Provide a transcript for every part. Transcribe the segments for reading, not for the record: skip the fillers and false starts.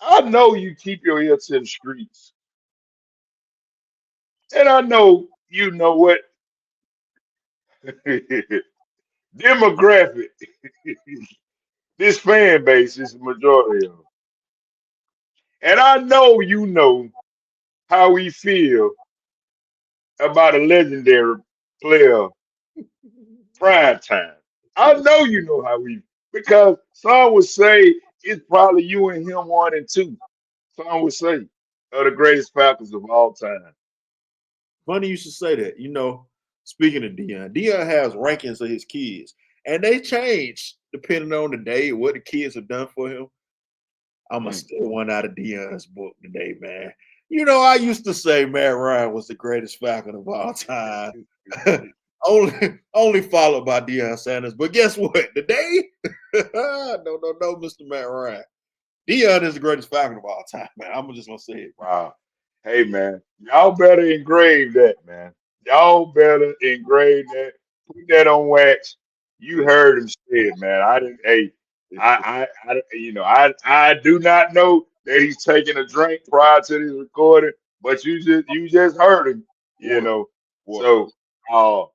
I know you keep your ear to the streets, and I know you know what demographic this fan base is the majority of, and I know you know how we feel about a legendary player, prime time. I know you know how we because some would say it's probably you and him one and two. Some would say are the greatest Falcons of all time. Funny you should say that. Speaking of Dion has rankings of his kids, and they change depending on the day what the kids have done for him. I'm gonna Mm. steal one out of Dion's book today, man. I used to say Matt Ryan was the greatest Falcon of all time. only followed by Deion Sanders. But guess what? Today, no, Mr. Matt Ryan. Dion is the greatest Falcon of all time, man. I'm just gonna say it. Wow. Hey man, y'all better engrave that, man. Y'all better engrave that. Put that on wax. You heard him say it, man. I didn't. Hey, I do not know that he's taking a drink prior to this recording, but you just heard him, you What? know. What? So, uh,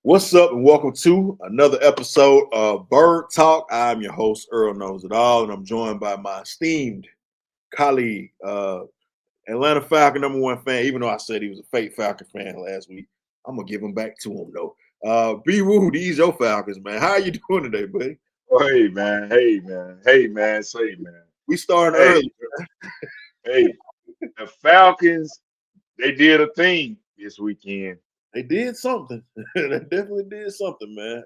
What's up, and welcome to another episode of Bird Talk. I'm your host, Earl Knows It All, and I'm joined by my esteemed colleague, Atlanta Falcon #1 fan. Even though I said he was a fake Falcon fan last week, I'm gonna give him back to him though. B Woo, these your Falcons, man. How you doing today, buddy? hey man, hey man, hey man, say man, We starting hey, early. hey, the Falcons they did a thing this weekend. They did something. They definitely did something, man.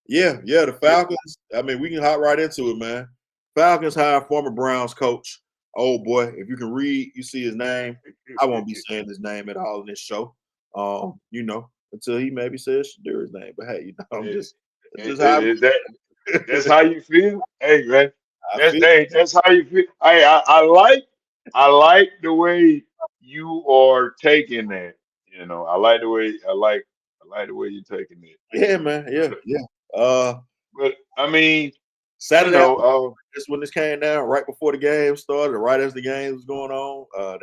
Yeah, the Falcons. I mean, we can hop right into it, man. Falcons hired former Browns coach. Oh boy, if you can read, you see his name. I won't be saying his name at all in this show. Until he maybe says Shadur's name. But hey, I'm Is, just how is that that's how you feel? Hey man, I that's feel. hey, that's how you feel. Hey, I like the way you are taking that. I like the way you're taking it. Yeah, man. Yeah, But yeah. Uh, but I mean, you Saturday, know, just when this came down, right before the game started, right as the game was going on,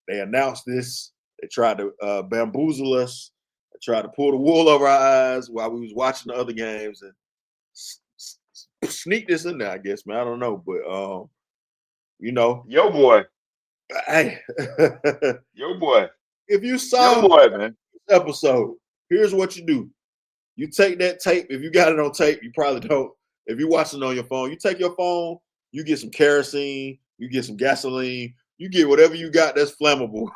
they announced this. They tried to bamboozle us. They tried to pull the wool over our eyes while we was watching the other games and sneak this in there. I guess, man. I don't know, but you know, your boy, hey, your boy, if you your saw boy, man. this episode, here's what you do: you take that tape. If you got it on tape, you probably don't. If you're watching on your phone, you take your phone, you get some kerosene, you get some gasoline, you get whatever you got that's flammable.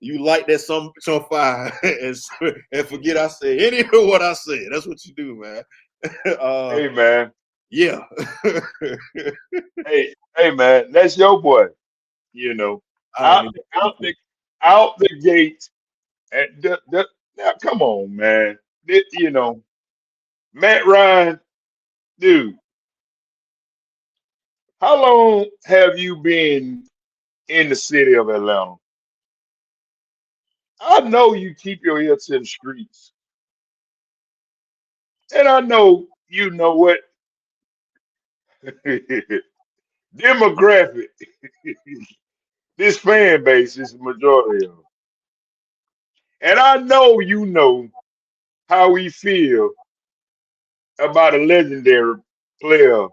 You light that some on fire and forget I said any of what I said. That's what you do, man. Hey man, Yeah. hey man, that's your boy. You know, I don't out even. out the out the gate. And now, come on, man. Matt Ryan, dude. How long have you been in the city of Atlanta? I know you keep your ear to the streets, and I know you know what demographic this fan base is the majority of, and I know you know how we feel about a legendary player,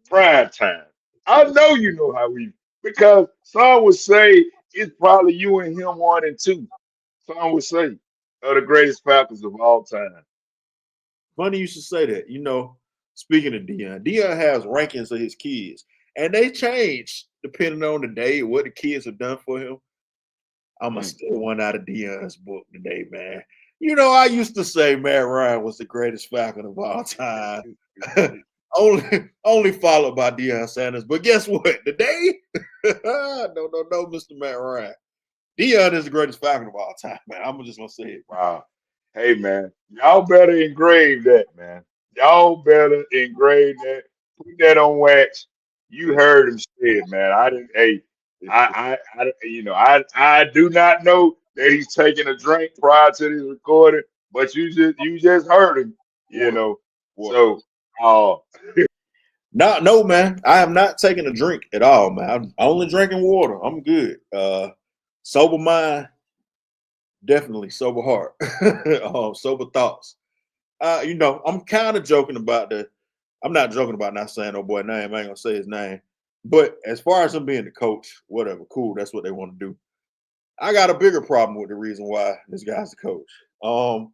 prime time. I know you know how we because some would say it's probably you and him one and two. Some would say are the greatest Falcons of all time. Funny you should say that. Speaking of Dion has rankings of his kids, and they change depending on the day what the kids have done for him. I'm going to steal one out of Deion's book today, man. You know, I used to say Matt Ryan was the greatest Falcon of all time. only followed by Deion Sanders. But guess what? Today, no, Mr. Matt Ryan. Deion is the greatest Falcon of all time, man. I'm just going to say it. Wow. Hey, man, y'all better engrave that, man. Y'all better engrave that. Put that on wax. You heard him say it, man. I didn't. Hey, I do not know that he's taking a drink prior to this recording, but you just heard him, you Water. know. Water. So, No, man. I have not taken a drink at all, man. I'm only drinking water. I'm good. Sober mind, definitely sober heart. Sober thoughts. I'm kind of joking about I'm not joking about not saying oh boy name. I ain't gonna say his name. But as far as him being the coach, whatever, cool. That's what they want to do. I got a bigger problem with the reason why this guy's the coach.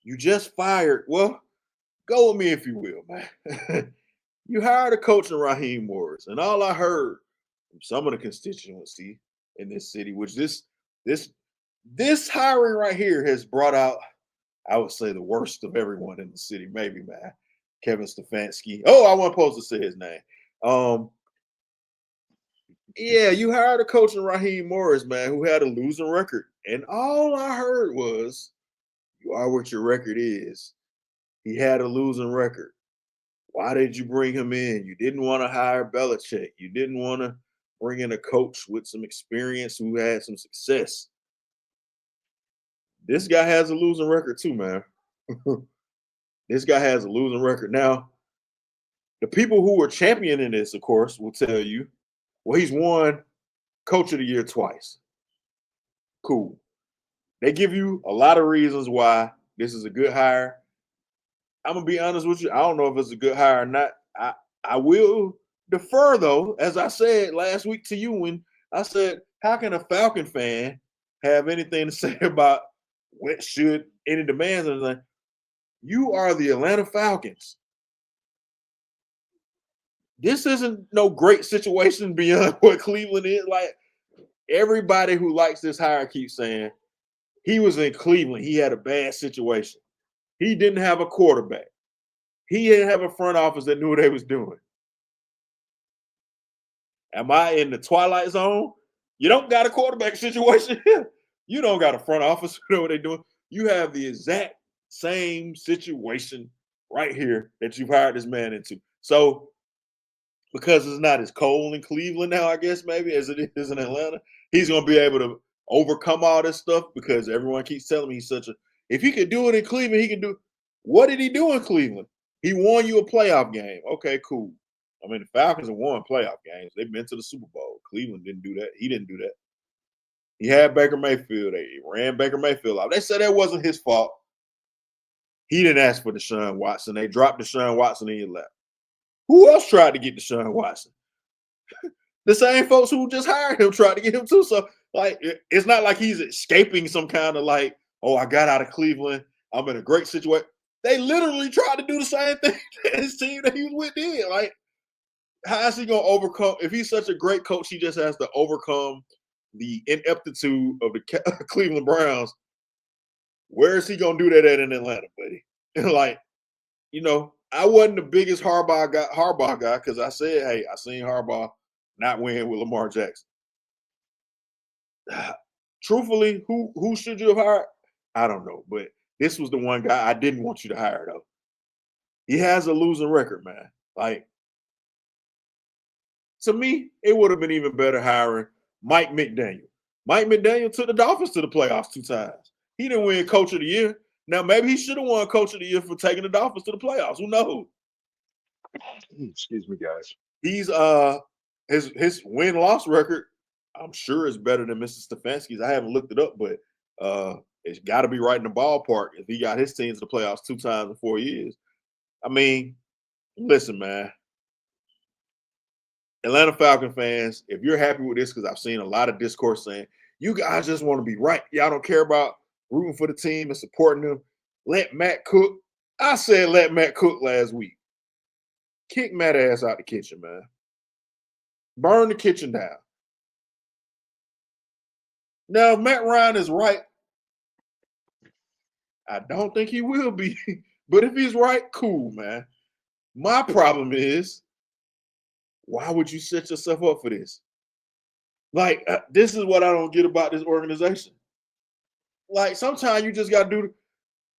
You just fired. Well, go with me if you will, man. You hired a coach in Raheem Morris, and all I heard from some of the constituency in this city, which this hiring right here has brought out, I would say, the worst of everyone in the city, maybe, man. Kevin Stefanski. Oh, I wasn't supposed to say his name. Yeah, you hired a coach in Raheem Morris, man, who had a losing record. And all I heard was, you are what your record is. He had a losing record. Why did you bring him in? You didn't want to hire Belichick. You didn't want to bring in a coach with some experience who had some success. This guy has a losing record too, man. This guy has a losing record. Now, the people who are championing this, of course, will tell you, well, he's won Coach of the Year twice. Cool. They give you a lot of reasons why this is a good hire. I'm going to be honest with you. I don't know if it's a good hire or not. I will defer, though, as I said last week to you when I said, how can a Falcon fan have anything to say about what should any demands? And like, you are the Atlanta Falcons. This isn't no great situation beyond what Cleveland is. Like, everybody who likes this hire keeps saying he was in Cleveland. He had a bad situation. He didn't have a quarterback. He didn't have a front office that knew what they was doing. Am I in the twilight zone? You don't got a quarterback situation here. You don't got a front office who know what they're doing. You have the exact same situation right here that you've hired this man into. So, because it's not as cold in Cleveland now, I guess, maybe, as it is in Atlanta, he's going to be able to overcome all this stuff because everyone keeps telling me if he could do it in Cleveland, he can do. What did he do in Cleveland? He won you a playoff game. Okay, cool. I mean, the Falcons have won playoff games. They've been to the Super Bowl. Cleveland didn't do that. He didn't do that. He had Baker Mayfield. They ran Baker Mayfield out. They said that wasn't his fault. He didn't ask for Deshaun Watson. They dropped Deshaun Watson and he left. Who else tried to get Deshaun Watson? The same folks who just hired him tried to get him too. So, like, it's not like he's escaping some kind of like, oh, I got out of Cleveland. I'm in a great situation. They literally tried to do the same thing that his team that he was with did. Like, how is he going to overcome? If he's such a great coach, he just has to overcome the ineptitude of the Cleveland Browns. Where is he going to do that at in Atlanta, buddy? Like, I wasn't the biggest Harbaugh guy because I said, hey, I seen Harbaugh not win with Lamar Jackson. Truthfully, who should you have hired? I don't know, but this was the one guy I didn't want you to hire, though. He has a losing record, man. Like, to me, it would have been even better hiring Mike McDaniel. Mike McDaniel took the Dolphins to the playoffs 2 times. He didn't win Coach of the Year. Now, maybe he should have won Coach of the Year for taking the Dolphins to the playoffs. Who knows? excuse me, guys. He's his win-loss record, I'm sure, is better than Mr. Stefanski's. I haven't looked it up, but it's got to be right in the ballpark if he got his team to the playoffs 2 times in 4 years. I mean, listen, man. Atlanta Falcon fans, if you're happy with this, because I've seen a lot of discourse saying, you guys just want to be right. Y'all don't care about rooting for the team and supporting them. Let Matt cook. I said let Matt cook last week. Kick Matt ass out the kitchen, man. Burn the kitchen down. Now, if Matt Ryan is right, I don't think he will be. But if he's right, cool, man. My problem is, why would you set yourself up for this? Like, this is what I don't get about this organization. Like, sometimes you just got to do.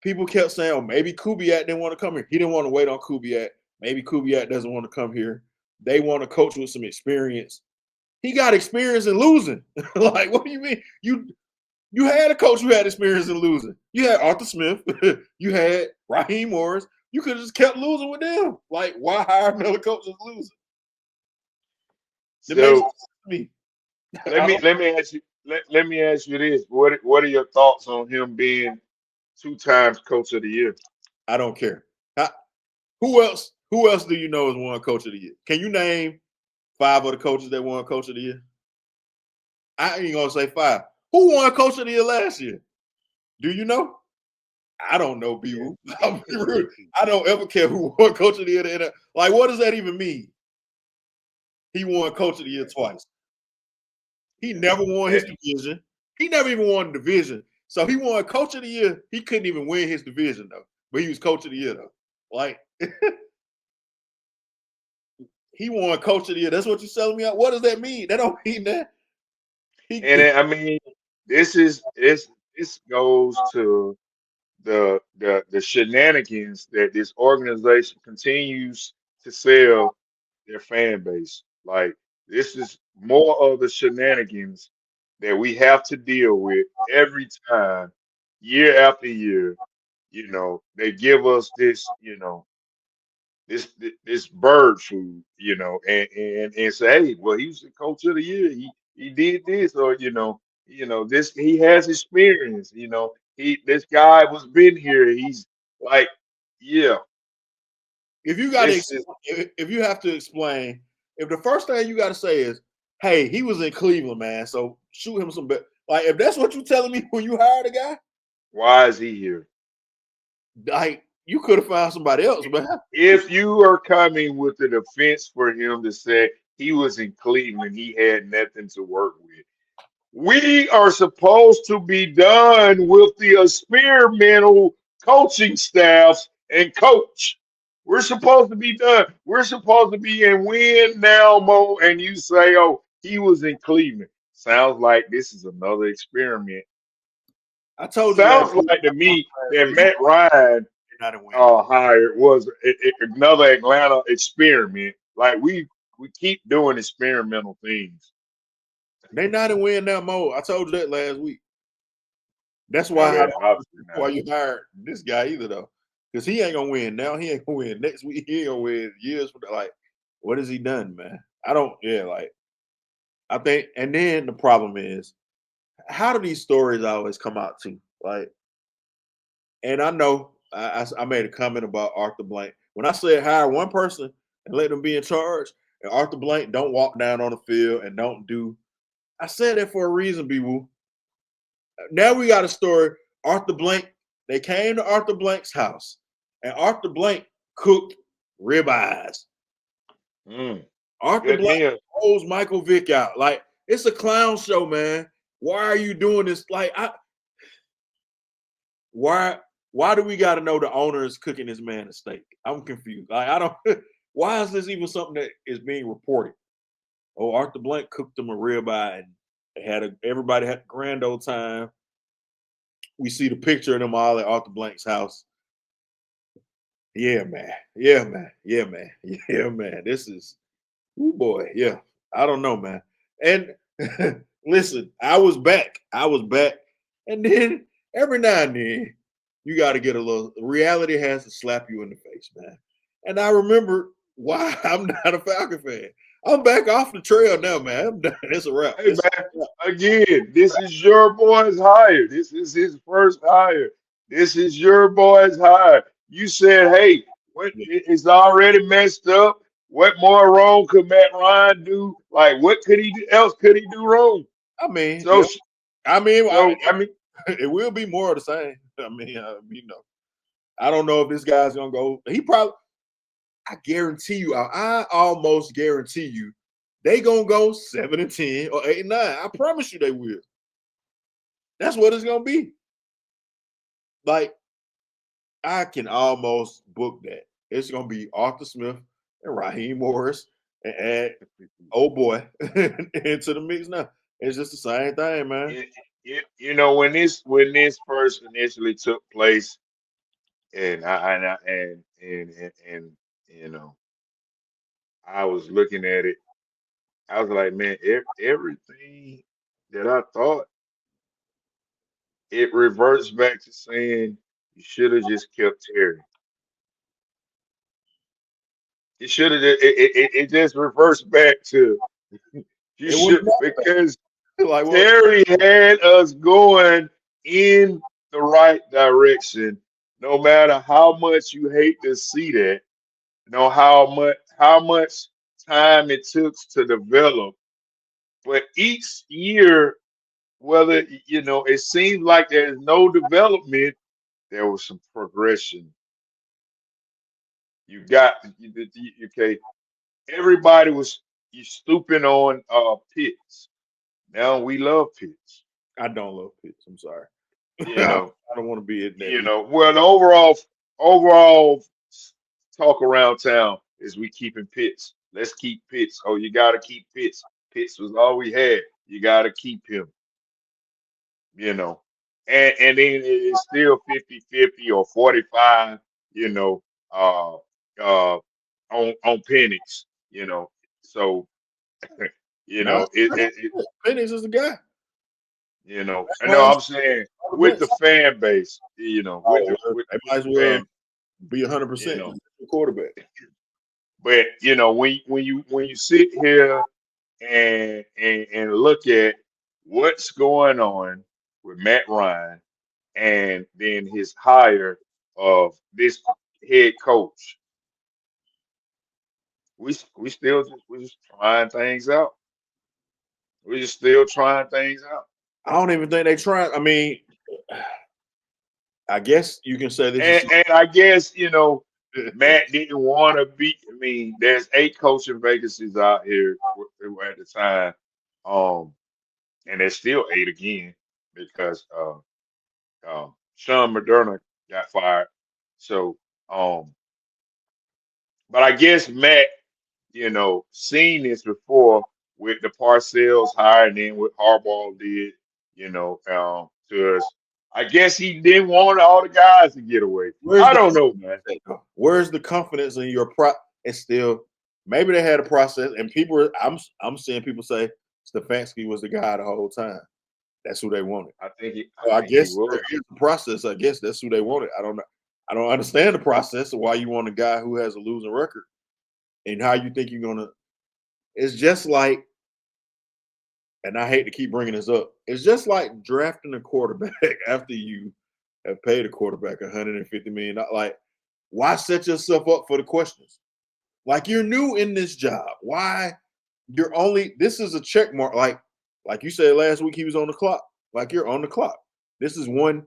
People kept saying, oh, maybe Kubiak didn't want to come here. He didn't want to wait on Kubiak. Maybe Kubiak doesn't want to come here. They want a coach with some experience. He got experience in losing. Like, what do you mean? You had a coach who had experience in losing. You had Arthur Smith. You had Raheem Morris. You could have just kept losing with them. Like, why hire another coach that's losing? It makes So sense to me. let me ask you this. What are your thoughts on him being 2 times coach of the year? I don't care. Who else do you know has won coach of the year? Can you name 5 of the coaches that won coach of the year? I ain't gonna say 5. Who won coach of the year last year? Do you know? I don't know, people. I don't ever care who won coach of the year. Like, what does that even mean? He won coach of the year twice. He never won his division. He never even won the division. So he won coach of the year. He couldn't even win his division, though. But he was coach of the year, though. Like, he won coach of the year. That's what you're selling me out. What does that mean? That don't mean that. I mean, this goes to the shenanigans that this organization continues to sell their fan base. Like, this is more of the shenanigans that we have to deal with every time, year after year. They give us this, this bird food, and say, hey, well, he's the coach of the year. He did this, or this. He has experience. This guy was been here. He's like, yeah. If you This is if you have to explain, if the first thing you got to say is, "Hey, he was in Cleveland, man, so shoot him some bet." Like, if that's what you're telling me when you hired a guy, why is he here? like, you could have found somebody else, man. If you are coming with a defense for him to say he was in Cleveland, he had nothing to work with. We are supposed to be done with the experimental coaching staffs and coach. We're supposed to be done. We're supposed to be in win now mode. And you say, oh, he was in Cleveland. Sounds like this is another experiment. I told you Sounds like to me that Matt Ryan not a win. hired was another Atlanta experiment. Like we keep doing experimental things. They not in win now mode. I told you that last week. That's why you hired this guy either, though, because he ain't gonna win now. He ain't gonna win next week. He ain't gonna win years from now. Like, what has he done, man? I don't. Yeah, like, I think. And then the problem is, how do these stories always come out too? Like, and I know I made a comment about Arthur Blank when I said hire one person and let them be in charge, and Arthur Blank don't walk down on the field and don't do. I said that for a reason, B-Woo. Now we got a story. Arthur Blank, they came to Arthur Blank's house, and Arthur Blank cooked ribeyes. Arthur Blank holds Michael Vick out. Like, it's a clown show, man. Why are you doing this? Like, why do we got to know the owner is cooking this man a steak? I'm confused. Like, I don't. Why is this even something that is being reported? Oh, Arthur Blank cooked them a ribeye, and everybody had a grand old time. We see the picture of them all at Arthur Blank's house. Yeah, man. Yeah, man. Yeah, man. Yeah, man. This is, oh boy. Yeah. I don't know, man. And listen, I was back. And then every now and then, you got to get a little, reality has to slap you in the face, man. And I remember why I'm not a Falcon fan. I'm back off the trail now, man. I'm done. It's a wrap. Hey, man, again, this is your boy's hire. This is his first hire. This is your boy's hire. You said, hey, it's already messed up. What more wrong could Matt Ryan do? Like, what else could he do wrong? I mean, So, I mean, I mean, it will be more of the same. I mean, I don't know if this guy's gonna go. He probably. I guarantee you, I almost guarantee you, they gonna go 7-10 or 8-9. I promise you they will. That's what it's gonna be. Like, I can almost book that. It's gonna be Arthur Smith and Raheem Morris and add old boy into the mix now. It's just the same thing, man. When this first initially took place, and and you know, I was looking at it. I was like, man, everything that I thought, it reverts back to saying you should have just kept Terry. You should have. It just reverts back to you It would should, because like what? Terry had us going in the right direction. No matter how much you hate to see that, know how much time it took to develop. But each year, whether it seems like there's no development, there was some progression. You got okay. Everybody was you stooping on Pitts. Now we love Pitts. I don't love Pitts. I'm sorry. You I know, don't want to be in that. Well, the overall talk around town is we keeping Pitts. Let's keep Pitts. Oh, you got to keep Pitts. Pitts was all we had. You got to keep him. And then it's still 50-50 or 45. You know, uh, uh, on Penix. So No, it Penix is the guy. I know I'm saying with the fan base, with they might as the well fan, be 100% you know. quarterback. But when you sit here and look at what's going on with Matt Ryan and then his hire of this head coach, we're just trying things out. We're just still trying things out. I don't even think they try. I mean, I guess you can say this And I guess, Matt didn't want to be. I mean, there's 8 coaching vacancies out here at the time, and there's still 8 again because Sean Moderna got fired. So, but I guess Matt, seen this before with the Parcells hire, and then what Harbaugh did, to us. I guess he didn't want all the guys to get away. I don't know, man. Where's the confidence in your It's still maybe they had a process, and people. I'm seeing people say Stefanski was the guy the whole time. That's who they wanted. I think I guess he was. there is a process. I guess that's who they wanted. I don't know. I don't understand the process of why you want a guy who has a losing record and how you think you're gonna. It's just like, and I hate to keep bringing this up. It's just like drafting a quarterback after you have paid a quarterback $150 million. Like, why set yourself up for the questions? Like, you're new in this job. Why? This is a check mark. Like you said last week, he was on the clock. Like, you're on the clock. This is one.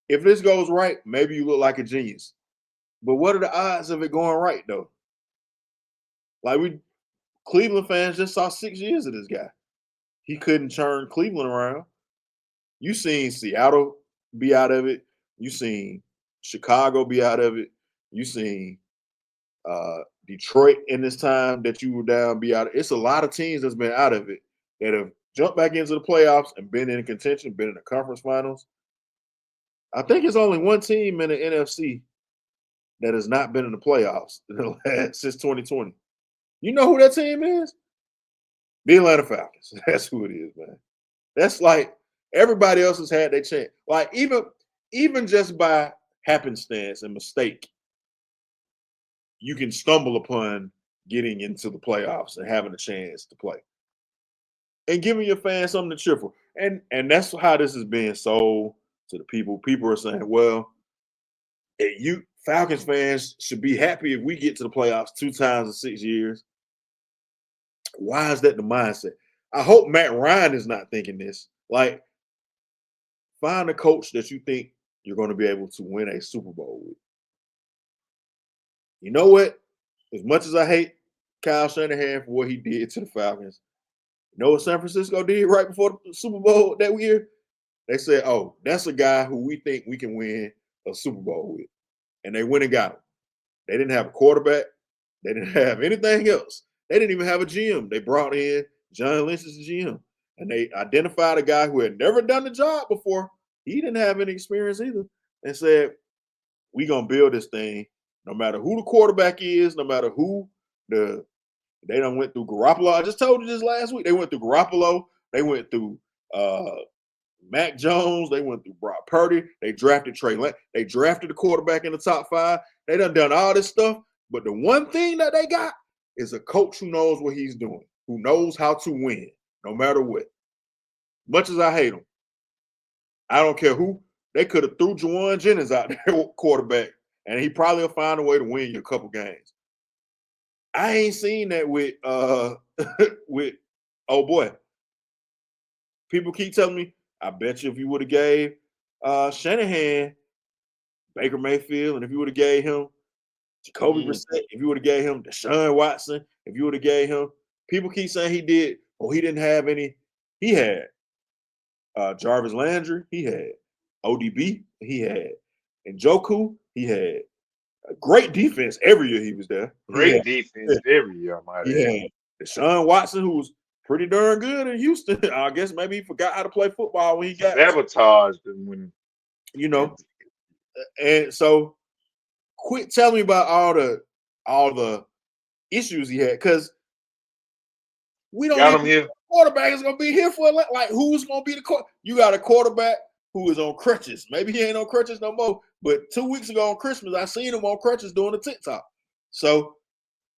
If this goes right, maybe you look like a genius. But what are the odds of it going right, though? Like, Cleveland fans just saw 6 years of this guy. He couldn't turn Cleveland around. You seen Seattle be out of it. You seen Chicago be out of it. You seen Detroit in this time that you were down be out of it. It's a lot of teams that's been out of it that have jumped back into the playoffs and been in contention, been in the conference finals. I think it's only one team in the NFC that has not been in the playoffs since 2020. You know who that team is? The Atlanta Falcons. That's who it is, man. That's like everybody else has had their chance. Like even just by happenstance and mistake, you can stumble upon getting into the playoffs and having a chance to play. And giving your fans something to cheer for. And that's how this is being sold to the people. People are saying, well, you Falcons fans should be happy if we get to the playoffs 2 times in 6 years. Why is that the mindset? I hope Matt Ryan is not thinking this. Like, find a coach that you think you're going to be able to win a Super Bowl with. You know what? As much as I hate Kyle Shanahan for what he did to the Falcons, you know what San Francisco did right before the Super Bowl that year? They said, "Oh, that's a guy who we think we can win a Super Bowl with," and they went and got him. They didn't have a quarterback. They didn't have anything else. They didn't even have a GM. They brought in John Lynch as the GM, and they identified a guy who had never done the job before. He didn't have any experience either, and said, "We gonna build this thing, no matter who the quarterback is, no matter who the." They done went through Garoppolo. I just told you this last week. They went through Garoppolo. They went through Mac Jones. They went through Brock Purdy. They drafted Trey Lance. They drafted the quarterback in the top 5. They done all this stuff. But the one thing that they got is a coach who knows what he's doing, who knows how to win, no matter what. Much as I hate him, I don't care who. They could have threw Juwan Jennings out there quarterback, and he probably will find a way to win you a couple games. I ain't seen that with with oh boy. People keep telling me, I bet you if you would have gave Shanahan Baker Mayfield, and if you would have gave him Jacoby Brissett, if you would have gave him Deshaun Watson, if you would have gave him, people keep saying he did, he didn't have any. He had Jarvis Landry, he had ODB, he had Njoku, he had a great defense every year he was there. Great defense every year, I might add. Yeah, Deshaun Watson, who was pretty darn good in Houston. I guess maybe he forgot how to play football when he got sabotaged when And so, quit telling me about all the issues he had, because we don't got him here. Quarterback is gonna be here for like who's gonna be the quarterback? You got a quarterback who is on crutches. Maybe he ain't on crutches no more. But 2 weeks ago on Christmas, I seen him on crutches doing a TikTok. So,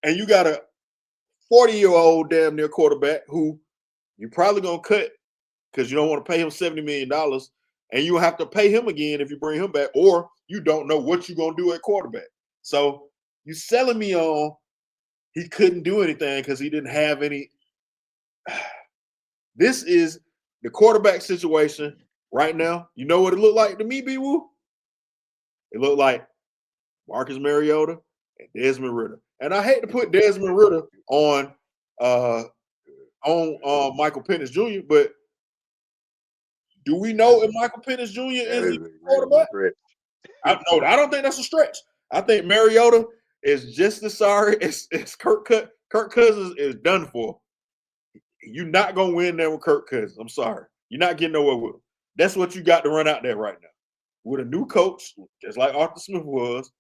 and you got a 40-year-old damn near quarterback who you're probably gonna cut because you don't want to pay him $70 million, and you have to pay him again if you bring him back, or you don't know what you're gonna do at quarterback. So you selling me on he couldn't do anything because he didn't have any. This is the quarterback situation right now. You know what it looked like to me, B-Woo? It looked like Marcus Mariota and Desmond Ridder. And I hate to put Desmond Ridder on Michael Penix Jr., but do we know if Michael Penix Jr. is a quarterback? I don't think that's a stretch. I think Mariota is just as sorry as Kirk Cousins is done for. You're not going to win there with Kirk Cousins. I'm sorry. You're not getting nowhere with him. That's what you got to run out there right now. With a new coach, just like Arthur Smith was.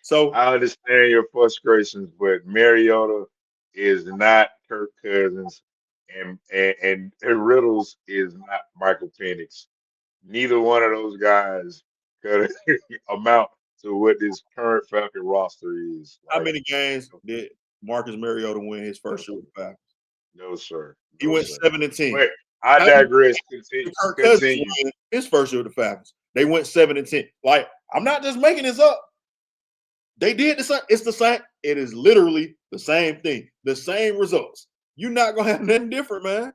So I understand your frustrations, but Mariota is not Kirk Cousins, and Riddles is not Michael Penix. Neither one of those guys could amount to what this current Falcon roster is. How many games did Marcus Mariota win his first year with the Falcons? No, sir. He went 7-10. Wait, I digress. Continue. His first year with the Falcons, they went 7-10. Like, I'm not just making this up. They did the same. It's the same. It is literally the same thing. The same results. You're not gonna have nothing different, man.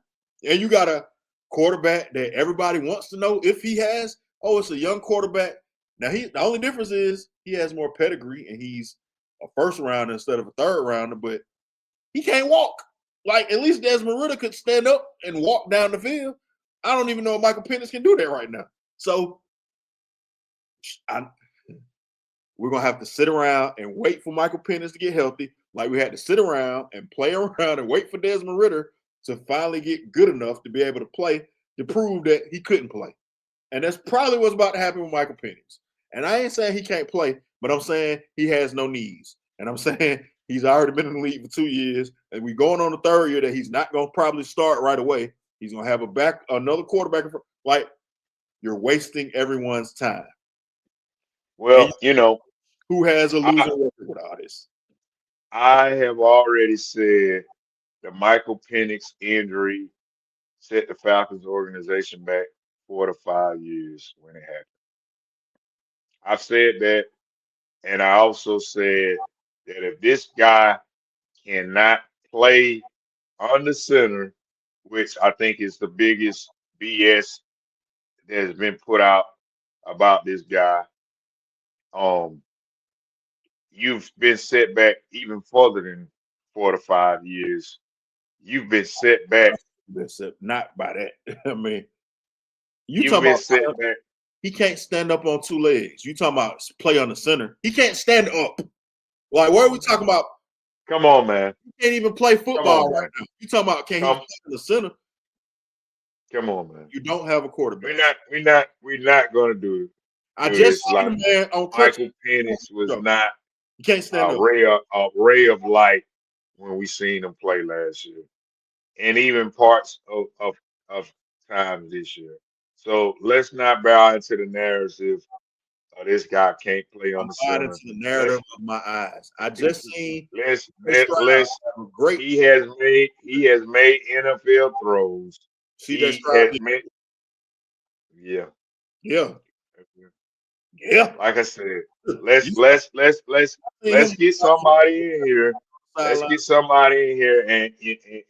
And you got a quarterback that everybody wants to know if he has. Oh, it's a young quarterback. Now the only difference is he has more pedigree and he's a first rounder instead of a third rounder, but he can't walk. Like, at least Desmond Ridder could stand up and walk down the field. I don't even know if Michael Penix can do that right now. So we're going to have to sit around and wait for Michael Penix to get healthy, like we had to sit around and play around and wait for Desmond Ridder to finally get good enough to be able to play, to prove that he couldn't play. And that's probably what's about to happen with Michael Penix. And I ain't saying he can't play, but I'm saying he has no knees. And I'm saying he's already been in the league for 2 years, and we're going on the third year that he's not going to probably start right away. He's going to have another quarterback. Like, you're wasting everyone's time. Well, who has a losing record with all this? I have already said the Michael Penix injury set the Falcons organization back 4 to 5 years when it happened. I've said that, and I also said that if this guy cannot play on the center, which I think is the biggest BS that has been put out about this guy, you've been set back even further than 4 to 5 years. You've been set back. Not by that. I mean, You You've talking been about sitting back. he can't stand up on two legs. You talking about play on the center. He can't stand up. Like, what are we talking about? Come on, man. He can't even play Come football on, right man. now. You talking about can he Come, play in the center? come on, man. You don't have a quarterback. We're not gonna do I just this seen like the man on crutches. Michael Penix was You not can't stand a up. ray of light when we seen him play last year, and even parts of times this year. So let's not bow into the narrative. This guy can't play on I'm the buying center. into the narrative of my eyes. I just seen Let's have a great. he has made NFL throws. See that He Stroud has did? made yeah. Yeah, yeah. Like I said, You seen let's him get somebody in here. Let's sideline. get somebody in here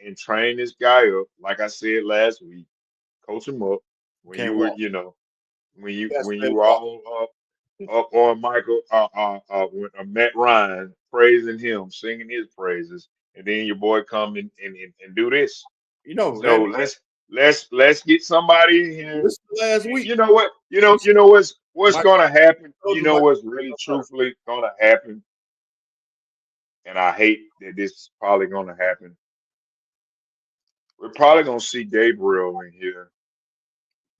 and train this guy up. Like I said last week, coach him up. When Can't you were, walk. when Best you were all up on Michael Matt Ryan praising him, singing his praises, and then your boy come and do this. You know, So man, let's get somebody in here. this is last week. You know what? What's Mike gonna happen? knows You what know Mike what's really truthfully gonna happen? And I hate that this is probably gonna happen. We're probably gonna see Gabriel in here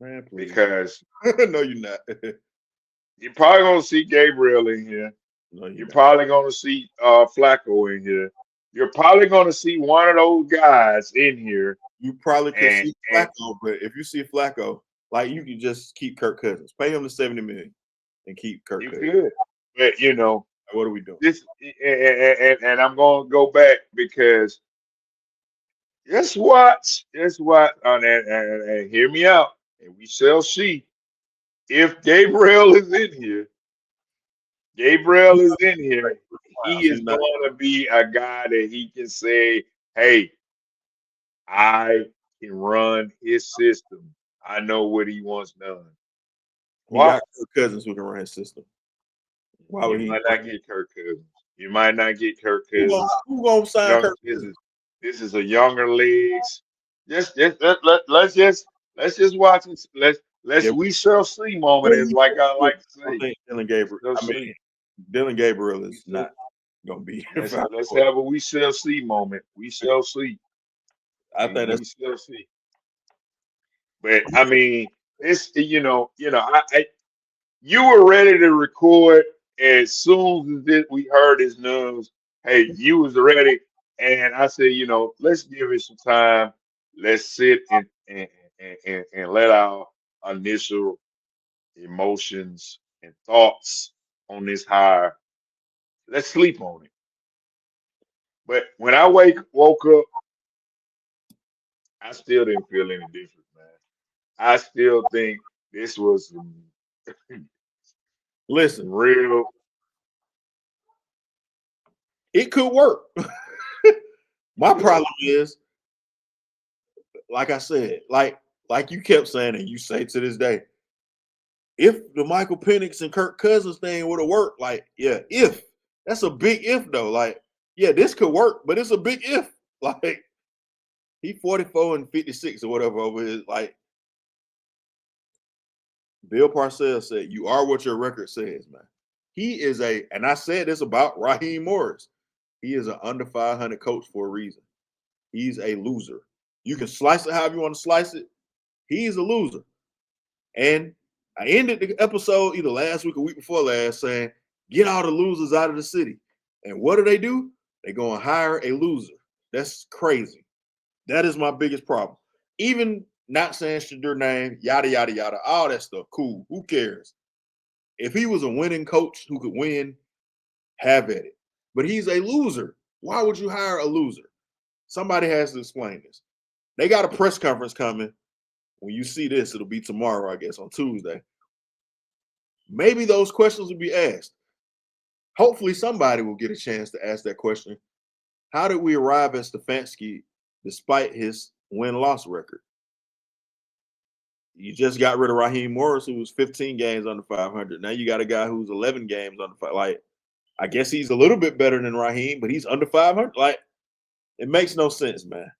man, please. because No, you're not. you're probably gonna see Gabriel in here. No, you're You're not. probably gonna see Flacco in here. You're probably gonna see one of those guys in here. You probably could And see Flacco, but if you see Flacco, like you can just keep Kirk Cousins, pay him the $70 million, and keep Kirk you Cousins. could, but Like, what are we doing? this, and I'm gonna go back because guess what, and hear me out, and we shall see if Gabriel is in here, he is He's not. going to be a guy that he can say, hey, I can run his system. I know what he wants done. He Why? got Kirk Cousins who can run his system. Why would You he? might not get Kirk Cousins. You might not get Kirk Who Cousins. gonna sign Young, Kirk Cousins? this is a younger leagues. Let's just watch it. Let's Yeah, we shall see moment is like I like to I say. think Dylan We Gabriel. shall I mean, see. Dylan Gabriel We is shall, not gonna be. let's have a we shall see moment. We shall see. I think that's We shall see. But I mean, it's you were ready to record as soon as we heard his news. Hey, you was ready, and I said, let's give it some time. Let's sit and let our initial emotions and thoughts on this hire. Let's sleep on it. But when I woke up, I still didn't feel any different, man. I still think this was some listen. real. It could work. My problem is, like I said, like you kept saying, and you say to this day, if the Michael Penix and Kirk Cousins thing would have worked, like, yeah, if that's a big if though. Like, yeah, this could work, but it's a big if. Like, he 44 and 56 or whatever over his, like Bill Parcells said, you are what your record says, man. He is and I said this about Raheem Morris. He is an under 500 coach for a reason. He's a loser. You can slice it however you want to slice it. He's a loser. And I ended the episode either last week or week before last saying, get all the losers out of the city. And what do? They go and hire a loser. That's crazy. That is my biggest problem. Even not saying Shadur name, yada, yada, yada, all that stuff. Cool. Who cares? If he was a winning coach who could win, have at it. But he's a loser. Why would you hire a loser? Somebody has to explain this. They got a press conference coming. When you see this, it'll be tomorrow, I guess, on Tuesday. Maybe those questions will be asked. Hopefully somebody will get a chance to ask that question. How did we arrive at Stefanski despite his win-loss record? You just got rid of Raheem Morris, who was 15 games under 500. Now you got a guy who's 11 games under 500. Like, I guess he's a little bit better than Raheem, but he's under 500. Like, it makes no sense, man.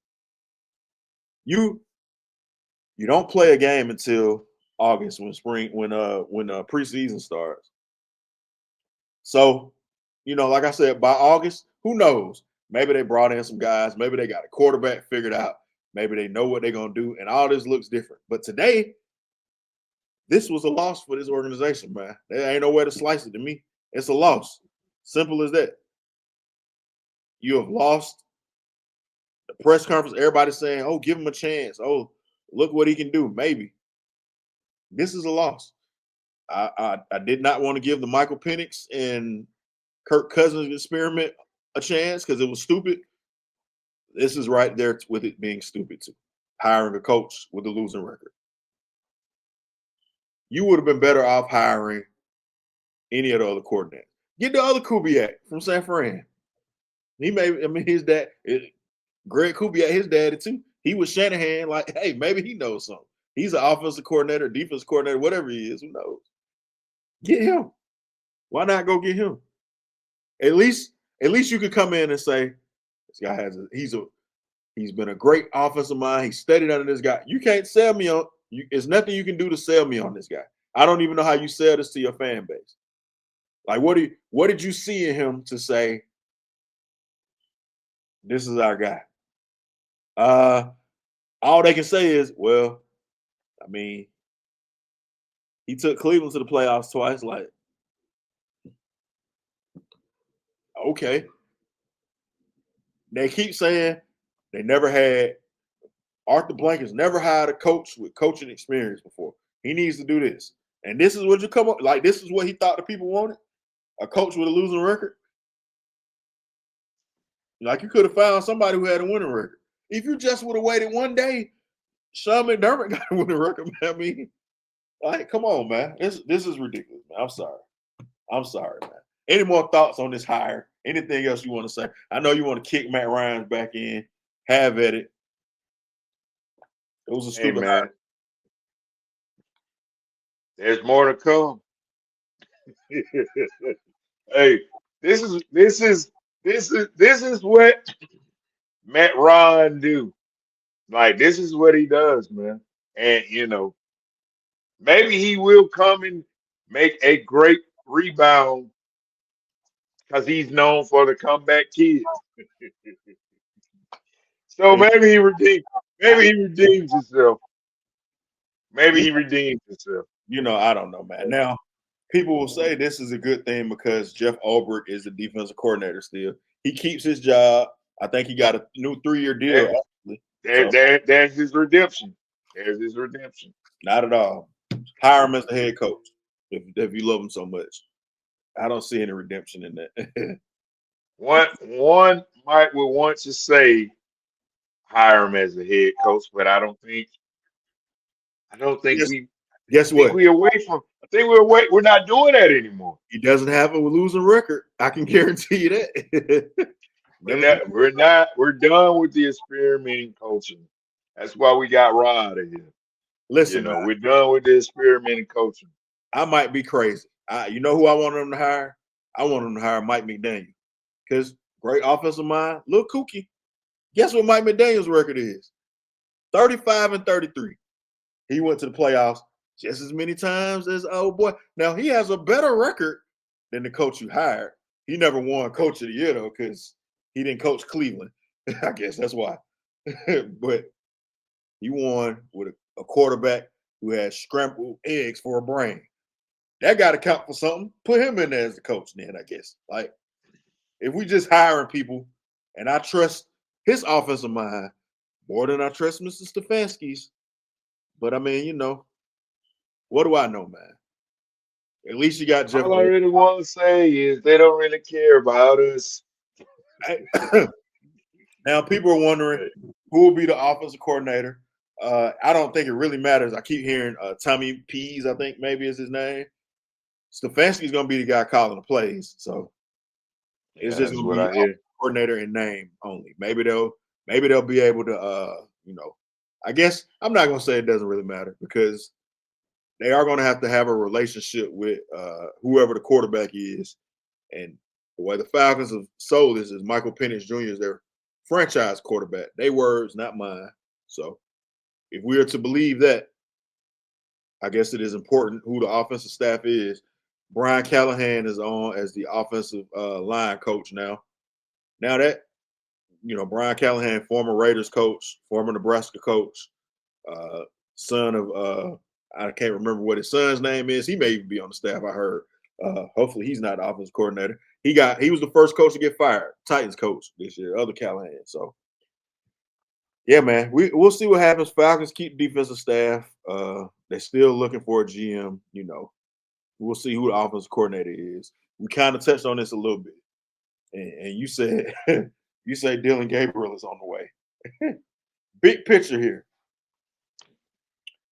You don't play a game until August when preseason starts. So, like I said, by August, who knows? Maybe they brought in some guys. Maybe they got a quarterback figured out. Maybe they know what they're going to do. And all this looks different. But today, this was a loss for this organization, man. There ain't no way to slice it to me. It's a loss. Simple as that. You have lost the press conference. Everybody's saying, oh, give him a chance. Oh, look what he can do. Maybe. This is a loss. I did not want to give the Michael Penix and Kirk Cousins experiment a chance because it was stupid. This is right there with it being stupid too. Hiring a coach with a losing record. You would have been better off hiring any of the other coordinators. Get the other Kubiak from San Fran. His dad, Greg Kubiak, his daddy too. He was Shanahan, like, hey, maybe he knows something. He's an offensive coordinator, defensive coordinator, whatever he is, who knows? Get him. Why not go get him? At least you could come in and say, this guy he's been a great offensive mind. He studied under this guy. You can't sell me on. There's nothing you can do to sell me on this guy. I don't even know how you sell this to your fan base. Like, what did you see in him to say, this is our guy? All they can say is, well, I mean, he took Cleveland to the playoffs twice. Like, okay. They keep saying they never had Arthur Blank has never hired a coach with coaching experience before. He needs to do this. And this is what you come up like. This is what he thought the people wanted. A coach with a losing record. Like, you could have found somebody who had a winning record. If you just would have waited one day, Sean McDermott got a winning record. Man. I mean, like, come on, man. This is ridiculous, man. I'm sorry, man. Any more thoughts on this hire? Anything else you want to say? I know you want to kick Matt Ryan back in. Have at it. It was a stupid hire. There's more to come. Hey, this is what Matt Ryan do. Like, this is what he does, man. And maybe he will come and make a great rebound because he's known for the comeback kids. So maybe he redeems himself. Maybe he redeems himself. I don't know, man. Now, people will say this is a good thing because Jeff Ulbrich is the defensive coordinator still. He keeps his job. I think he got a new 3-year deal. There's his redemption. There's his redemption. Not at all. Hire him as the head coach if you love him so much. I don't see any redemption in that. One might would want to say hire him as a head coach, but I don't think we. Guess what? I think we're not doing that anymore. He doesn't have a losing record. I can guarantee you that. We're done with the experimenting coaching. That's why we got Rod in here. Listen, we're done with the experimenting coaching. I might be crazy. You know who I want him to hire? I want him to hire Mike McDaniel. Because great offensive mind, little kooky. Guess what Mike McDaniel's record is? 35-33. He went to the playoffs just as many times as old boy. Now, he has a better record than the coach you hired. He never won Coach of the Year, though, because he didn't coach Cleveland. I guess that's why. But he won with a quarterback who had scrambled eggs for a brain. That got to count for something. Put him in there as the coach then, I guess. Like, if we just hiring people, and I trust his offensive mind more than I trust Mr. Stefanski's. But, I mean, what do I know, man? At least you got Jeff. All I really want to say is they don't really care about us. Now, people are wondering who will be the offensive coordinator. I don't think it really matters. I keep hearing Tommy Pease, I think maybe is his name. Stefanski's going to be the guy calling the plays. So it's just going to be coordinator in name only. Maybe they'll be able to, I guess I'm not going to say it doesn't really matter because they are going to have a relationship with whoever the quarterback is. And the way the Falcons have sold this is Michael Penix Jr. is their franchise quarterback. They words, not mine. So if we are to believe that, I guess it is important who the offensive staff is. Brian Callahan is on as the offensive line coach now. Now that, Brian Callahan, former Raiders coach, former Nebraska coach, son of I can't remember what his son's name is. He may even be on the staff, I heard. Hopefully he's not the offensive coordinator. He was the first coach to get fired, Titans coach this year, other Callahan. So yeah, man, we'll see what happens. Falcons keep defensive staff. They're still looking for a GM. We'll see who the offensive coordinator is. We kind of touched on this a little bit, and you said you say Dylan Gabriel is on the way. Big picture here.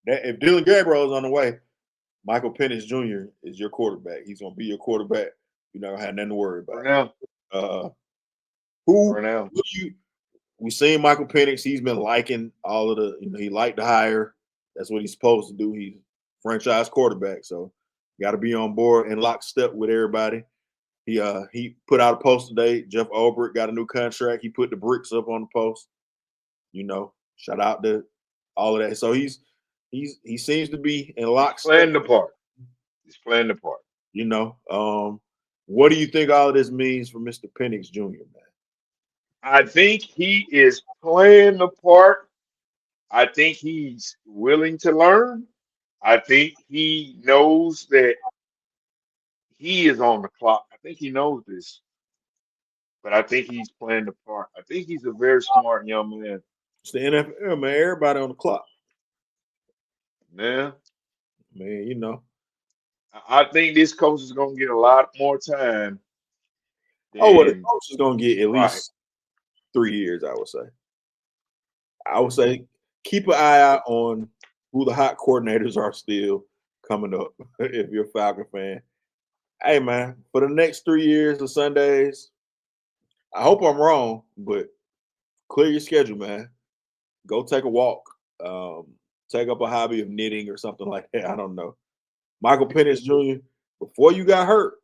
That if Dylan Gabriel is on the way, Michael Penix Jr. is your quarterback. He's gonna be your quarterback. You never had nothing to worry about. For now. For now. We seen Michael Penix. He's been liking all of the. He liked to hire. That's what he's supposed to do. He's franchise quarterback, so got to be on board and lockstep with everybody. He put out a post today. Jeff Ulbrich got a new contract. He put the bricks up on the post. Shout out to all of that. So he seems to be in lockstep. Playing the part. He's playing the part. What do you think all of this means for Mr. Penix Jr., man? I think he is playing the part. I think he's willing to learn. I think he knows that he is on the clock. I think he knows this. But I think he's playing the part. I think he's a very smart young man. It's the NFL, man. Everybody on the clock. Yeah. Man, I think this coach is going to get a lot more time. The coach is going to get at least 3 years, I would say. I would say keep an eye out on who the hot coordinators are still coming up if you're a Falcon fan. Hey, man, for the next 3 years of Sundays, I hope I'm wrong, but clear your schedule, man. Go take a walk. Take up a hobby of knitting or something like that. I don't know. Michael Penix Jr., before you got hurt,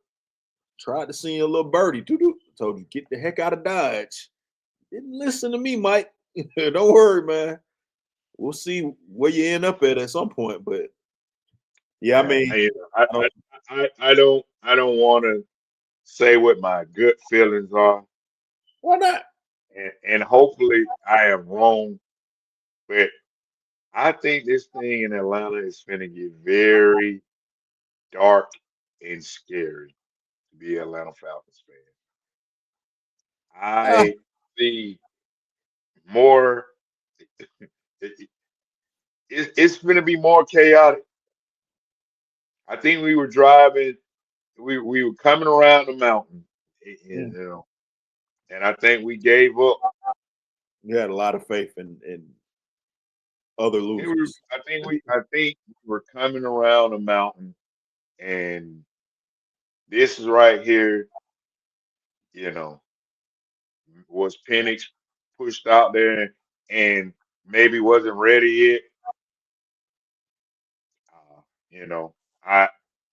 tried to send you a little birdie. Told you, get the heck out of Dodge. Didn't listen to me, Mike. Don't worry, man. We'll see where you end up at some point. But yeah, I don't want to say what my gut feelings are. Why not? And hopefully I am wrong, but I think this thing in Atlanta is going to get very dark and scary to be an Atlanta Falcons fan. I see more. It's going to be more chaotic. I think we were driving. We were coming around the mountain, and I think we gave up. You had a lot of faith in other losers. I think we were coming around the mountain, and this is right here. Was Penix pushed out there and maybe wasn't ready yet?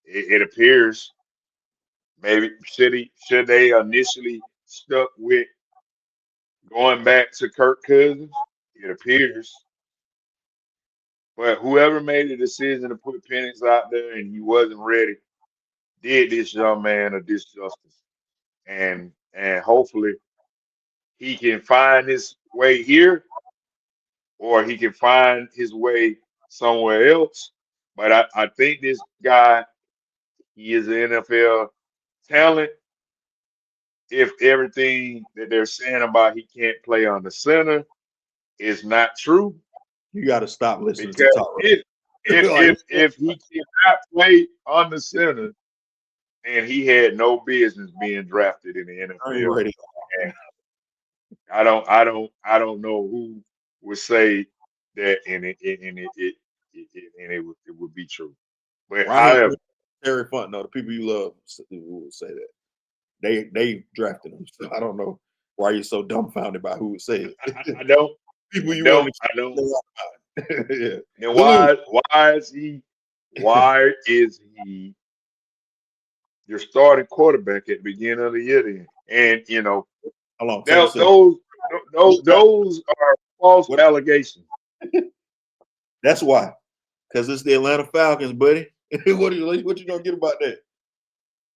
It appears maybe should they initially stuck with going back to Kirk Cousins? It appears. But whoever made the decision to put Penix out there and he wasn't ready did this young man a disjustice. And hopefully he can find his way here or he can find his way somewhere else. But I think this guy, he is an NFL talent. If everything that they're saying about he can't play on the center is not true, you got to stop listening because to talk. If he cannot play on the center, and he had no business being drafted in the NFL. I don't know who would say that, and it would be true. But however, Terry Funk, the people you love would say that they drafted him. So I don't know why you're so dumbfounded by who would say it. I don't. People you don't. I don't. Yeah. And why is he your starting quarterback at the beginning of the year then? And those are false allegations. That's why. Because it's the Atlanta Falcons, buddy. what you gonna get about that?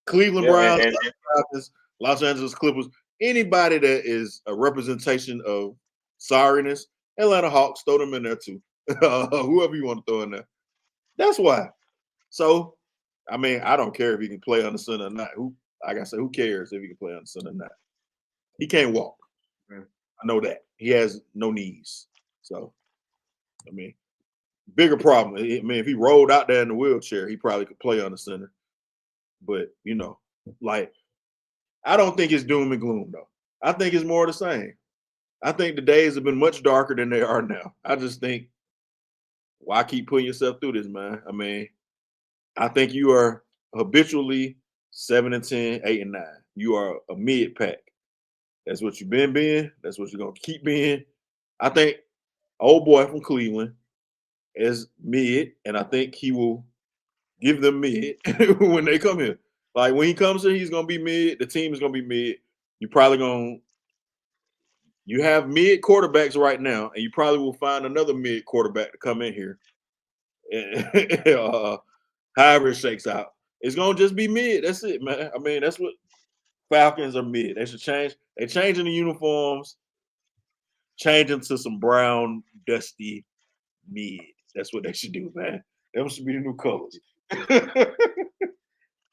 Cleveland Browns, Falcons, Los Angeles Clippers, anybody that is a representation of sorriness, Atlanta Hawks, throw them in there too. Whoever you want to throw in there. That's why. So, I mean, I don't care if he can play on the center or not. Like I said, who cares if he can play on the center or not? He can't walk. I know that. He has no knees. So, I mean, bigger problem. I mean, if he rolled out there in the wheelchair, he probably could play on the center. But, like, I don't think it's doom and gloom, though. I think it's more of the same. I think the days have been much darker than they are now. I just think, why keep putting yourself through this, man? I mean, I think you are habitually 7-10, 8-9. You are a mid pack. That's what you've been being. That's what you're going to keep being. I think old boy from Cleveland is mid, and I think he will give them mid when they come here. Like, when he comes here, he's going to be mid. The team is going to be mid. You have mid quarterbacks right now, and you probably will find another mid quarterback to come in here. However it shakes out. It's going to just be mid. That's it, man. I mean, that's what Falcons are mid. They should change. They're changing the uniforms, changing to some brown, dusty mid. That's what they should do, man. Them should be the new colors.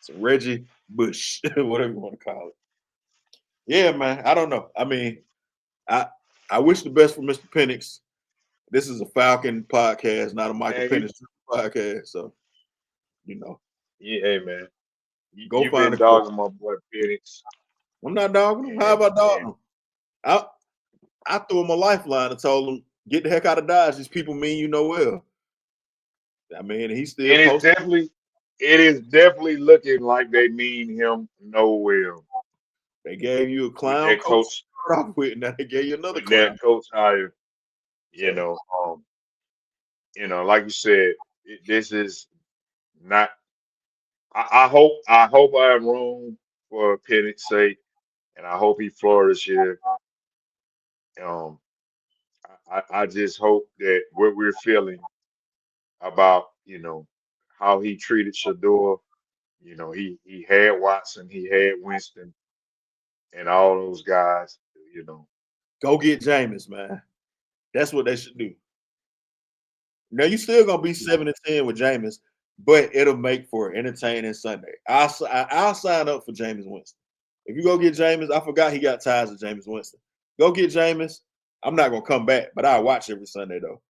Some Reggie Bush, whatever you want to call it. Yeah, man. I don't know. I mean, I wish the best for Mr. Penix. This is a Falcon podcast, not a Michael Penix podcast. So, Yeah, hey, man. Go find been dogging my boy Penix. I'm not dogging him. How about dogging him? I threw him a lifeline and told him, get the heck out of Dodge. These people mean you know well. I mean, he's still. It is definitely looking like they mean him no well. They gave you a clown coach to start off with, now they gave you another clown. That coach hire, like you said, this is not. I hope I'm wrong for Penix's sake, and I hope he flourishes here. I just hope that what we're feeling about, how he treated Shador, he had Watson, he had Winston, and all those guys, Go get Jameis, man. That's what they should do. Now, you still going to be 7-10 with Jameis, but it'll make for an entertaining Sunday. I'll sign up for Jameis Winston. If you go get Jameis, I forgot he got ties with Jameis Winston. Go get Jameis. I'm not going to come back, but I'll watch every Sunday, though.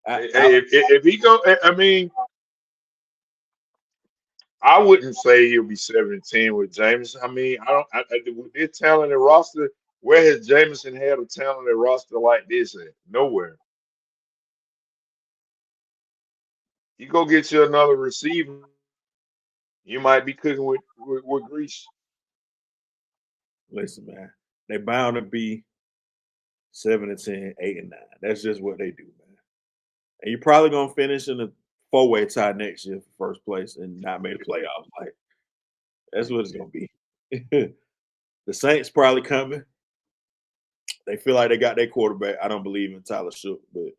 If he go, I mean, I wouldn't say he'll be 7-10 with Jameis. I mean, with this talented roster, where has Jameson had a talented roster like this at? Nowhere. You go get you another receiver, you might be cooking with grease. Listen, man, they bound to be 7-10, 8-9. That's just what they do, man. And you're probably gonna finish in a 4-way tie next year for first place and not make the playoffs. Like, that's what it's gonna be. The Saints probably coming. They feel like they got their quarterback. I don't believe in Tyler Shook, but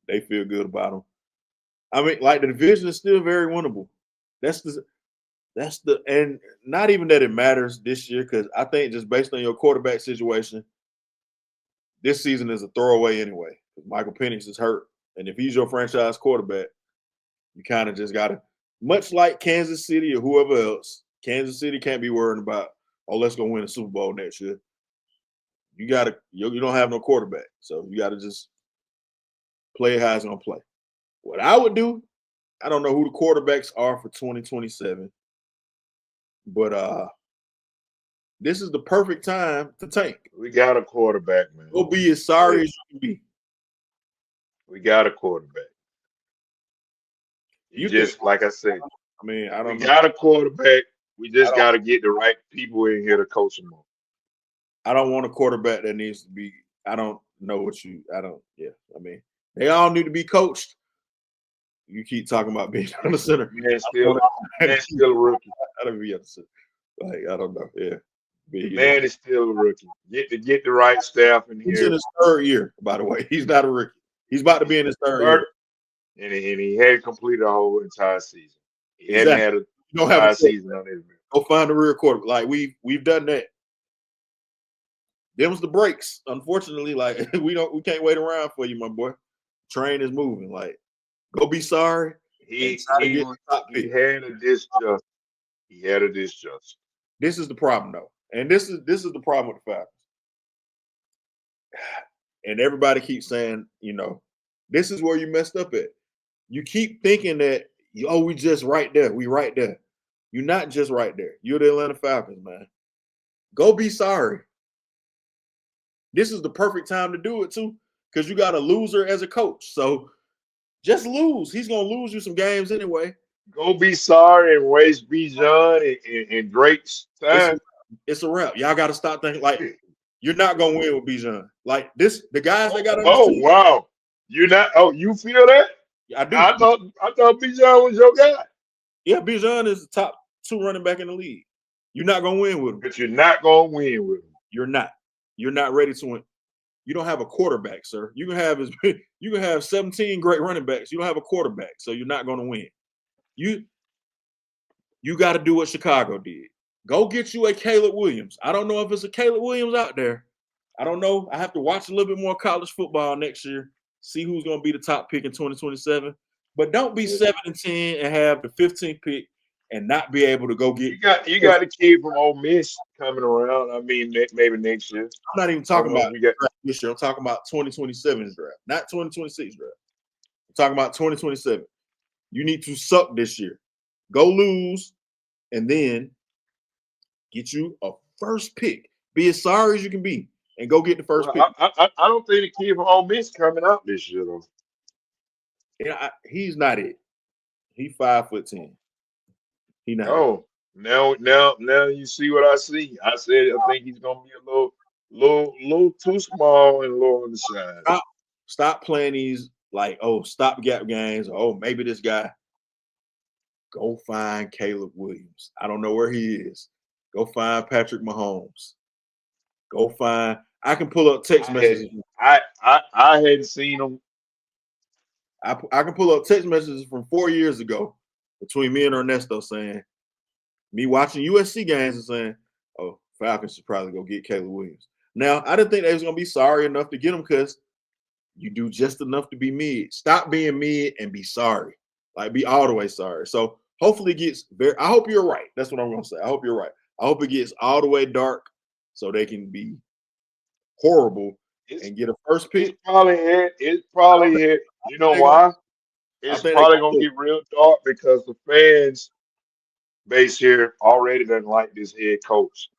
they feel good about him. I mean, like, the division is still very winnable. And not even that it matters this year, because I think just based on your quarterback situation, this season is a throwaway anyway. Michael Penix is hurt, and if he's your franchise quarterback, you kind of just gotta, much like Kansas City or whoever else. Kansas City can't be worrying about, let's go win a Super Bowl next year. You don't have no quarterback, so you gotta just play how it's gonna play. What I would do, I don't know who the quarterbacks are for 2027, but this is the perfect time to tank. We got a quarterback, man. Go be as sorry as you can be. We got a quarterback. Like I said, I mean, I don't know. We got a quarterback. We just got to get the right people in here to coach him on. I don't want a quarterback that needs to be. I don't know yeah. I mean, they all need to be coached. You keep talking about being on the center. Man, still a rookie. I don't be on the center. Like, I don't know. Yeah. Man is still a rookie. Get the right staff in here. He's in his third year, by the way. He's not a rookie. He's about to be in his third third, year. and he hadn't completed a whole entire season. He hadn't Exactly. had an You don't have a entire season on his belt. go find a real quarterback. Like we've done that. Them's the breaks. Unfortunately, like we can't wait around for you, my boy. Train is moving. Like, go be sorry. He Try to get the top he pick. had a disjust. He had a disjust. This is the problem, though, and this is the problem with the Falcons. And everybody keeps saying, this is where you messed up at. You keep thinking that, we just right there. We right there. You're not just right there. You're the Atlanta Falcons, man. Go be sorry. This is the perfect time to do it, too, because you got a loser as a coach. So just lose. He's going to lose you some games anyway. Go be sorry and waste Bijan and Drake's time. It's a wrap. Y'all got to stop thinking like you're not going to win with Bijan. Like this, the guys that got wow. You're not. Oh, you feel that? I do. I thought Bijan was your guy. Yeah, Bijan is the top 2 running back in the league. You're not going to win with him. But you're not going to win with him. You're not. You're not ready to win. You don't have a quarterback, sir. You can have 17 great running backs. You don't have a quarterback, so you're not going to win. You got to do what Chicago did. Go get you a Caleb Williams. I don't know if it's a Caleb Williams out there. I don't know. I have to watch a little bit more college football next year, see who's going to be the top pick in 2027. But don't be 7-10 and have the 15th pick and not be able to go get. You got a kid from Ole Miss coming around. I mean, maybe next year. I'm not even talking about this year. I'm talking about 2027's draft, not 2026 draft. I'm talking about 2027. You need to suck this year. Go lose, and then get you a first pick. Be as sorry as you can be, and go get the first pick. I don't think the kid from Ole Miss coming out this year, though. Yeah, he's not it. He's 5'10". He not. Oh, now you see what I see. I said I think he's gonna be a little too small and a little on the side. Stop playing these stopgap games. Oh, maybe this guy. Go find Caleb Williams. I don't know where he is. Go find Patrick Mahomes. Go find. I can pull up text messages. I hadn't seen him. I can pull up text messages from 4 years ago between me and Ernesto saying, me watching USC games and saying, oh, Falcons should probably go get Caleb Williams. Now, I didn't think they was going to be sorry enough to get him because you do just enough to be mid. Stop being mid and be sorry. Like, be all the way sorry. So, hopefully it gets I hope you're right. That's what I'm going to say. I hope you're right. I hope it gets all the way dark so they can be horrible and get a first pick. It's probably hit. You know why? It's probably going to get real dark because the fans base here already doesn't like this head coach.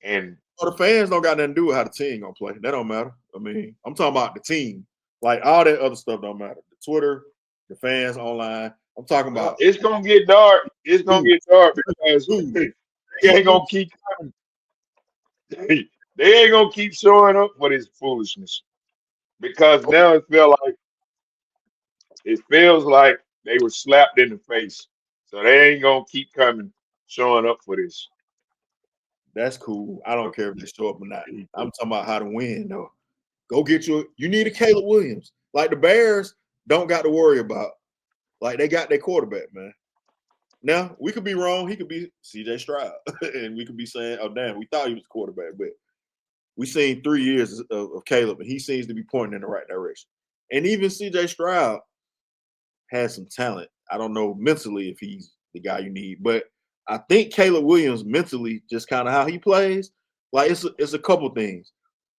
And the fans don't got nothing to do with how the team going to play. That don't matter. I mean, I'm talking about the team. Like, all that other stuff don't matter. The Twitter, the fans online. I'm talking about. It's going to get dark. It's going to get dark because they ain't going to keep coming. They ain't going to keep showing up for this foolishness. Because now it feels like they were slapped in the face. So they ain't going to keep showing up for this. That's cool. I don't care if they show up or not. I'm talking about how to win, though. Go get you need a Caleb Williams. Like the Bears don't got to worry about. Like they got their quarterback, man. Now, we could be wrong. He could be CJ Stroud. And we could be saying, oh, damn, we thought he was quarterback. But we've seen 3 years of Caleb, and he seems to be pointing in the right direction. And even CJ Stroud has some talent. I don't know mentally if he's the guy you need, but I think Caleb Williams mentally, just kind of how he plays, like it's a couple things.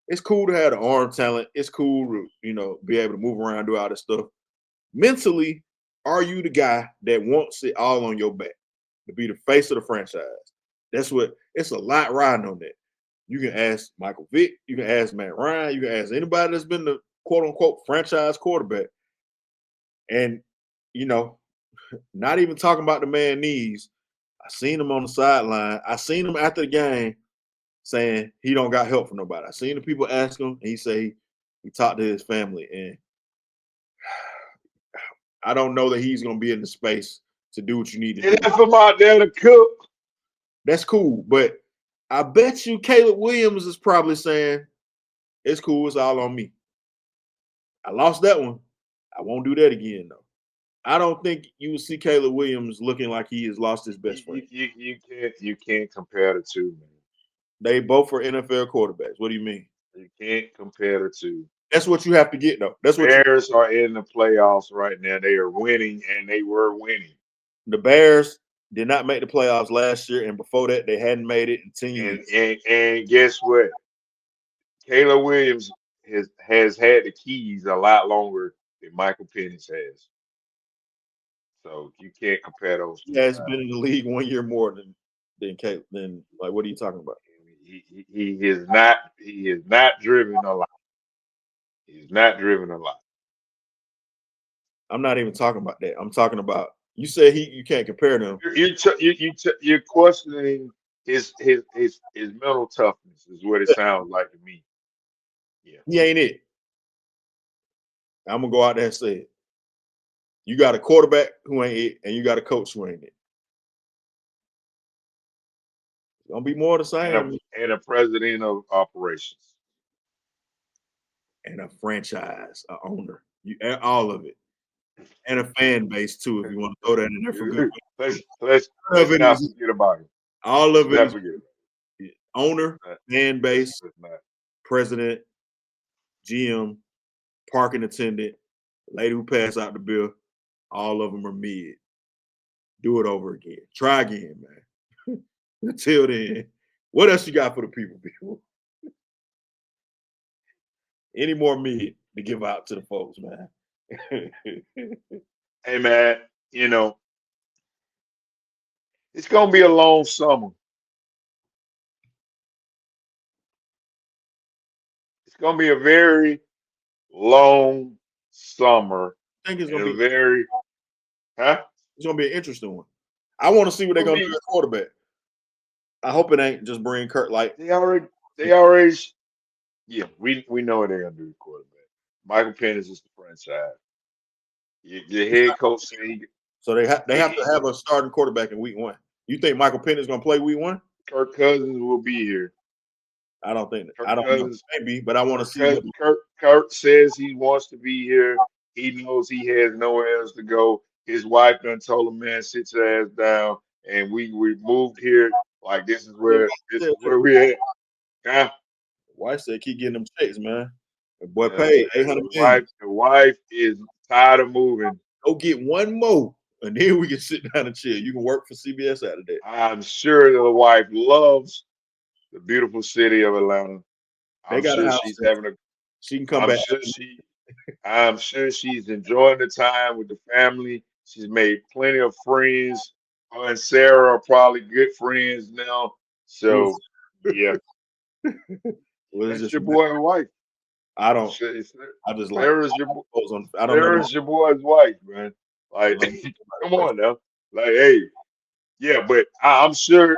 It's cool to have the arm talent. It's cool to, be able to move around, do all this stuff. Mentally, are you the guy that wants it all on your back to be the face of the franchise? It's a lot riding on that. You can ask Michael Vick. You can ask Matt Ryan. You can ask anybody that's been the quote-unquote franchise quarterback. And, not even talking about the man knees. I seen him on the sideline. I seen him after the game saying he don't got help from nobody. I seen the people ask him, and he say he talked to his family. And I don't know that he's going to be in the space to do what you need to do. Left him out there to cook. That's cool, but I bet you Caleb Williams is probably saying, it's cool, it's all on me. I lost that one. I won't do that again, though. I don't think you will see Caleb Williams looking like he has lost his best friend. You can't compare the two, man. They both are NFL quarterbacks. What do you mean? You can't compare the two. That's what you have to get, though. That's what Bears are in the playoffs right now. They are winning, and they were winning. the Bears did not make the playoffs last year, and before that, they hadn't made it in 10 years. And guess what? Caleb Williams has had the keys a lot longer than Michael Penix has. So you can't compare those He two has guys. been in the league 1 year more than Caleb. Then, like, what are you talking about? He is not driven a lot. He's not driven a lot. I'm not even talking about that. I'm talking about you said you can't compare them. You're questioning his mental toughness is what it sounds like to me. Yeah. He ain't it. I'm gonna go out there and say it. You got a quarterback who ain't it, and you got a coach who ain't it. It's gonna be more of the same. And a president of operations. And a franchise, a owner, all of it, and a fan base too. If you want to throw that in there for good. Let's not forget about it. All of it. Is owner, fan base, president, GM, parking attendant, lady who passed out the bill. All of them are mid. Do it over again. Try again, man. Until then, what else you got for the people? Any more mid to give out to the folks, man? Hey, man, it's going to be a long summer. It's going to be a very long summer. I think it's going to to be It's going to be an interesting one. I want to see what they're going to do at quarterback. I hope it ain't just bring Kurt like they already yeah, we know what they're gonna do at quarterback. Michael Penix is the franchise. The head coach said so they have to have a starting quarterback in week 1. You think Michael Penix is gonna play week 1? Kirk Cousins will be here. I don't think I don't know, maybe, but I want to see Kirk says he wants to be here. He knows he has nowhere else to go. His wife done told him, man, sit your ass down. And we moved here. Like this is where we at. Huh? Wife said keep getting them checks, man. The boy paid $800 million. The wife is tired of moving. Go get one more, and then we can sit down and chill. You can work for CBS Saturday. I'm sure the wife loves the beautiful city of Atlanta. I'm sure she's having she can come back. I'm sure she's enjoying the time with the family. She's made plenty of friends. Her and Sarah are probably good friends now. So, yeah. That's your boy and wife. I don't. I just like. Sarah's your boy's wife, man. Like, come on now. Like, hey, yeah, but I'm sure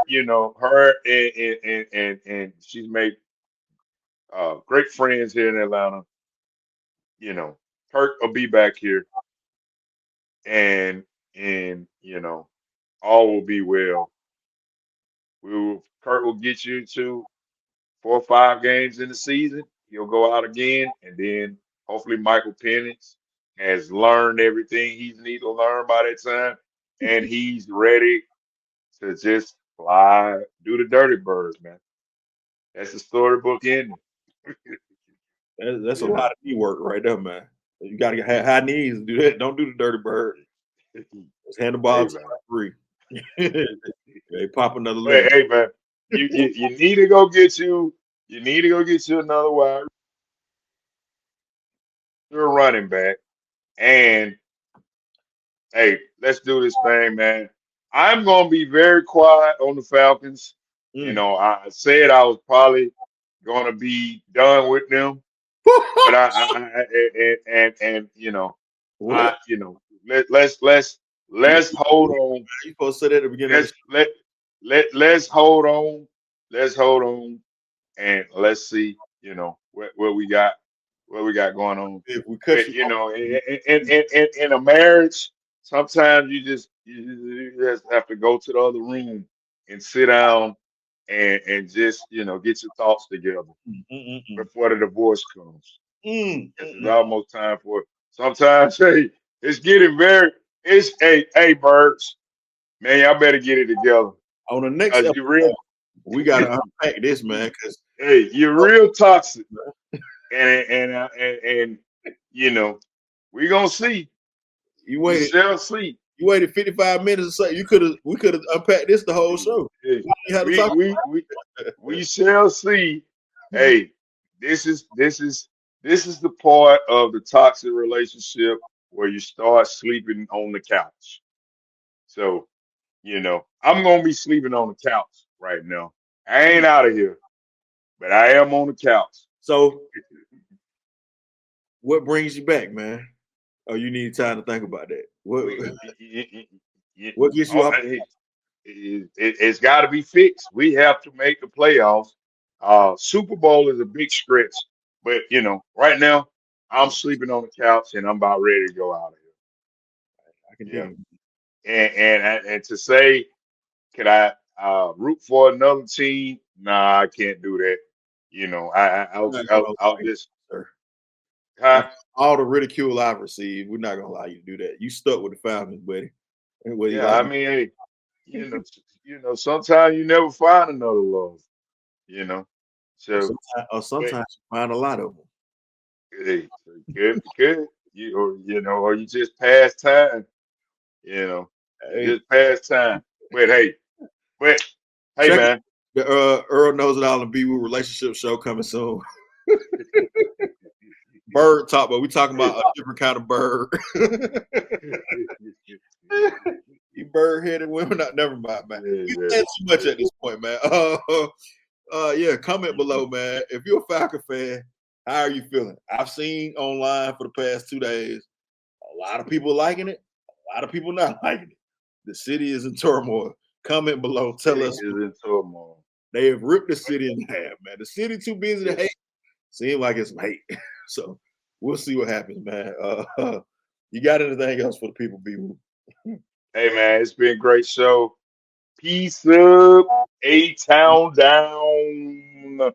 her and she's made great friends here in Atlanta. Kirk will be back here, and all will be well. Kirk will get you to 4 or 5 games in the season. He'll go out again, and then hopefully Michael Penix has learned everything he needs to learn by that time, and he's ready to just fly, do the dirty birds, man. That's the storybook ending. That's a lot of knee work right there, man. You got to have high knees and do that. Don't do the dirty bird. Just hand the ball to free. They pop another leg. Hey, man, you need to go get you. You need to go get you another wide. You're a running back, and hey, let's do this thing, man. I'm gonna be very quiet on the Falcons. I said I was probably gonna be done with them, but let's hold on. You supposed to say that at the beginning. Let's hold on. Let's hold on, and let's see. What we got. What we got going on. If we cut in a marriage, sometimes you just have to go to the other room and sit down and just get your thoughts together before the divorce comes. It's almost time for it. Sometimes, hey, it's getting hey, Birds, man, y'all better get it together. On the next You real, we gotta unpack this, man, because you're real toxic, and you know, we gonna see. We shall see. You waited 55 minutes or so. We could have unpacked this the whole show. We shall see. Hey, this is the part of the toxic relationship where you start sleeping on the couch. So, I'm gonna be sleeping on the couch right now. I ain't out of here, but I am on the couch. So, what brings you back, man? Oh, you need time to think about that. What gets you up? It's got to be fixed. We have to make the playoffs. Super Bowl is a big stretch, but right now I'm sleeping on the couch and I'm about ready to go out of here. I can do it. And to say, can I root for another team? Nah, I can't do that. I'll just. All the ridicule I've received, we're not gonna allow you to do that. You stuck with the Falcons, buddy. I mean, hey, sometimes you never find another love. So sometimes you find a lot of them. Hey, good. Or you just pass time. Just pass time. But hey, man. The Earl Knows It All and B-Woo relationship show coming soon. BirdTalk, but we talking about a different kind of bird. You bird-headed women, never mind, man. You said too much at this point, man. Comment below, man. If you're a Falcon fan, how are you feeling? I've seen online for the past 2 days, a lot of people liking it, a lot of people not liking it. The city is in turmoil. Comment below. Tell us. It is in turmoil. They have ripped the city in half, man. The city too busy to hate. Seems like it's some hate. So we'll see what happens, man. You got anything else for the people, B-Woo? Hey, man, it's been a great show. Peace up. A-Town down.